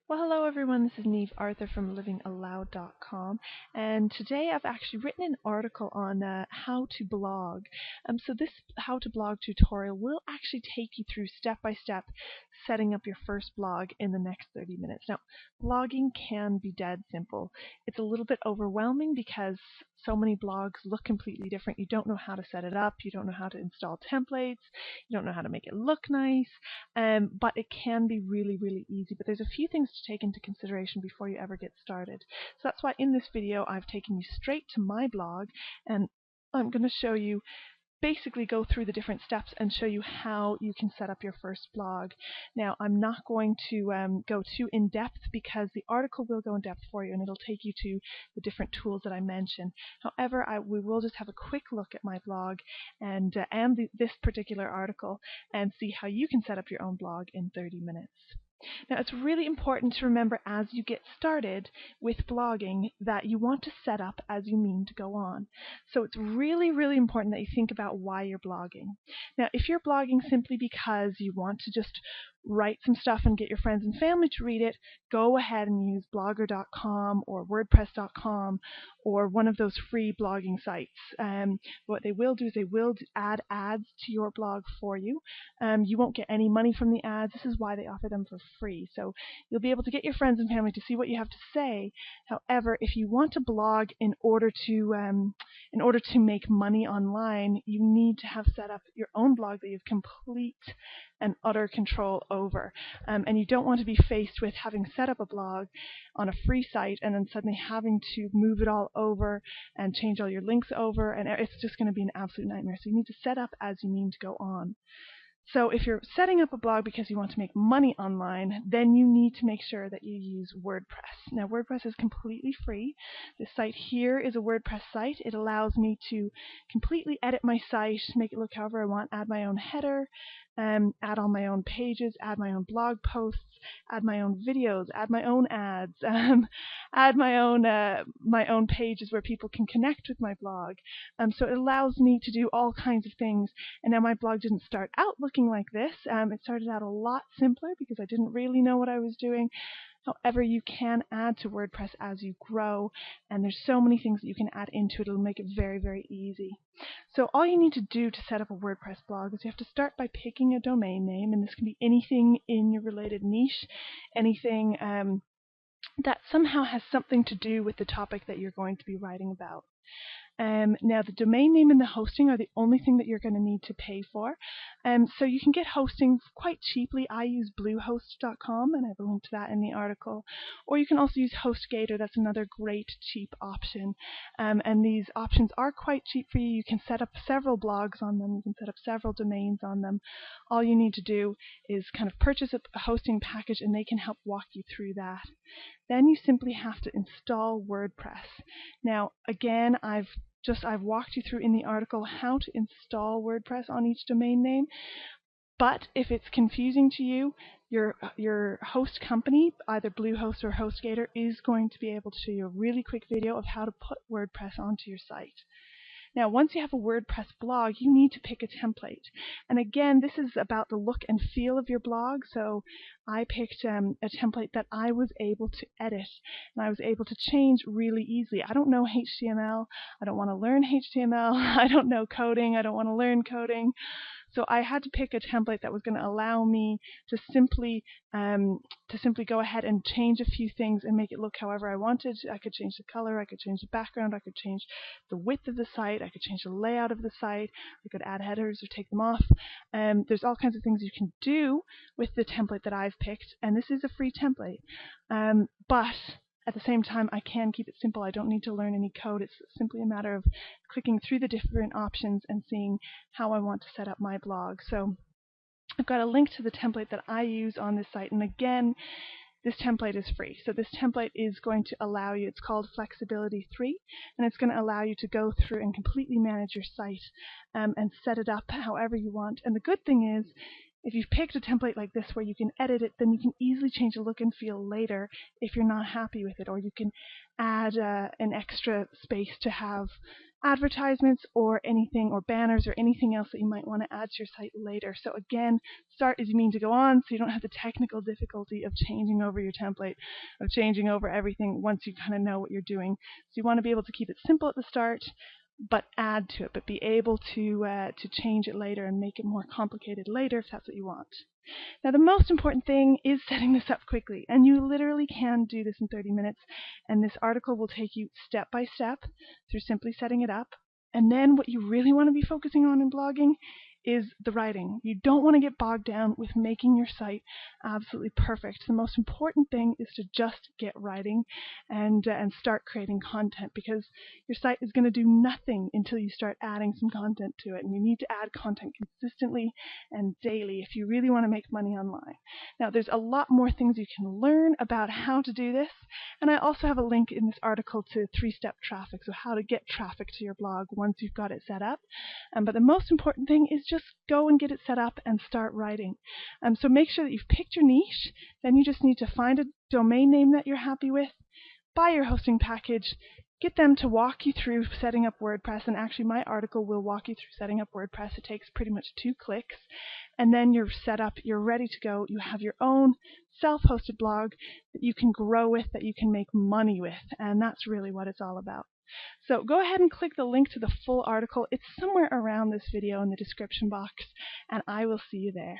Well, hello everyone, this is Neve Arthur from livingaloud.com, and today I've actually written an article on how to blog. So this how to blog tutorial will actually take you through step by step setting up your first blog in the next 30 minutes. Now, blogging can be dead simple. It's a little bit overwhelming because so many blogs look completely different. You don't know how to set it up, you don't know how to install templates, you don't know how to make it look nice. But it can be really, really easy. But there's a few things to take into consideration before you ever get started. So that's why in this video I've taken you straight to my blog, and I'm going to show you, basically go through the different steps and show you how you can set up your first blog. Now, I'm not going to go too in depth because the article will go in depth for you and it'll take you to the different tools that I mentioned. However, we will just have a quick look at my blog and this particular article and see how you can set up your own blog in 30 minutes. Now, it's really important to remember as you get started with blogging that you want to set up as you mean to go on. So it's really, really important that you think about why you're blogging. Now, if you're blogging simply because you want to just write some stuff and get your friends and family to read it, go ahead and use blogger.com or wordpress.com or one of those free blogging sites. What they will do is they will add ads to your blog for you. You won't get any money from the ads. This is why they offer them for free. So you'll be able to get your friends and family to see what you have to say. However, if you want to blog in order to make money online, you need to have set up your own blog that you have complete and utter control over. And you don't want to be faced with having set up a blog on a free site and then suddenly having to move it all over and change all your links over, and it's just going to be an absolute nightmare. So you need to set up as you mean to go on. So if you're setting up a blog because you want to make money online, then you need to make sure that you use WordPress. Now, WordPress is completely free. This site here is a WordPress site. It allows me to completely edit my site, make it look however I want, add my own header, add all my own pages, add my own blog posts, add my own videos, add my own ads, add my own pages where people can connect with my blog. So it allows me to do all kinds of things. And now my blog didn't start out looking like this. It started out a lot simpler because I didn't really know what I was doing. However, you can add to WordPress as you grow, and there's so many things that you can add into it. It'll make it very, very easy. So all you need to do to set up a WordPress blog is you have to start by picking a domain name, and this can be anything in your related niche, anything that somehow has something to do with the topic that you're going to be writing about. Now, the domain name and the hosting are the only thing that you're going to need to pay for. So you can get hosting quite cheaply. I use bluehost.com, and I have a link to that in the article. Or you can also use HostGator. That's another great cheap option. And these options are quite cheap for you. You can set up several blogs on them. You can set up several domains on them. All you need to do is kind of purchase a hosting package, and they can help walk you through that. Then you simply have to install WordPress. Now, again, I've walked you through in the article how to install WordPress on each domain name. But if it's confusing to you, your host company, either Bluehost or HostGator, is going to be able to show you a really quick video of how to put WordPress onto your site. Now, once you have a WordPress blog, you need to pick a template. And again, this is about the look and feel of your blog. So I picked a template that I was able to edit and I was able to change really easily. I don't know HTML. I don't want to learn HTML. I don't know coding. I don't want to learn coding. So I had to pick a template that was going to allow me to simply go ahead and change a few things and make it look however I wanted. I could change the color, I could change the background, I could change the width of the site, I could change the layout of the site, I could add headers or take them off. There's all kinds of things you can do with the template that I've picked, and this is a free template. But at the same time, I can keep it simple. I don't need to learn any code. It's simply a matter of clicking through the different options and seeing how I want to set up my blog. So I've got a link to the template that I use on this site, and again, this template is free. So this template is going to allow you, it's called Flexibility 3, and it's going to allow you to go through and completely manage your site and set it up however you want. And the good thing is, if you've picked a template like this where you can edit it, then you can easily change the look and feel later if you're not happy with it, or you can add an extra space to have advertisements or anything, or banners or anything else that you might want to add to your site later. So again, start as you mean to go on, so you don't have the technical difficulty of changing over your template, of changing over everything once you kind of know what you're doing. So you want to be able to keep it simple at the start, but add to it, but be able to change it later and make it more complicated later if that's what you want. Now, the most important thing is setting this up quickly, and you literally can do this in 30 minutes, and this article will take you step by step through simply setting it up. And then what you really want to be focusing on in blogging is the writing. You don't want to get bogged down with making your site absolutely perfect. The most important thing is to just get writing and start creating content, because your site is going to do nothing until you start adding some content to it. And you need to add content consistently and daily if you really want to make money online. Now, there's a lot more things you can learn about how to do this, and I also have a link in this article to 3-step traffic, so how to get traffic to your blog once you've got it set up. But the most important thing is just go and get it set up and start writing. So make sure that you've picked your niche. Then you just need to find a domain name that you're happy with, buy your hosting package, get them to walk you through setting up WordPress. And actually, my article will walk you through setting up WordPress. It takes pretty much 2 clicks. And then you're set up, you're ready to go. You have your own self-hosted blog that you can grow with, that you can make money with. And that's really what it's all about. So go ahead and click the link to the full article. It's somewhere around this video in the description box, and I will see you there.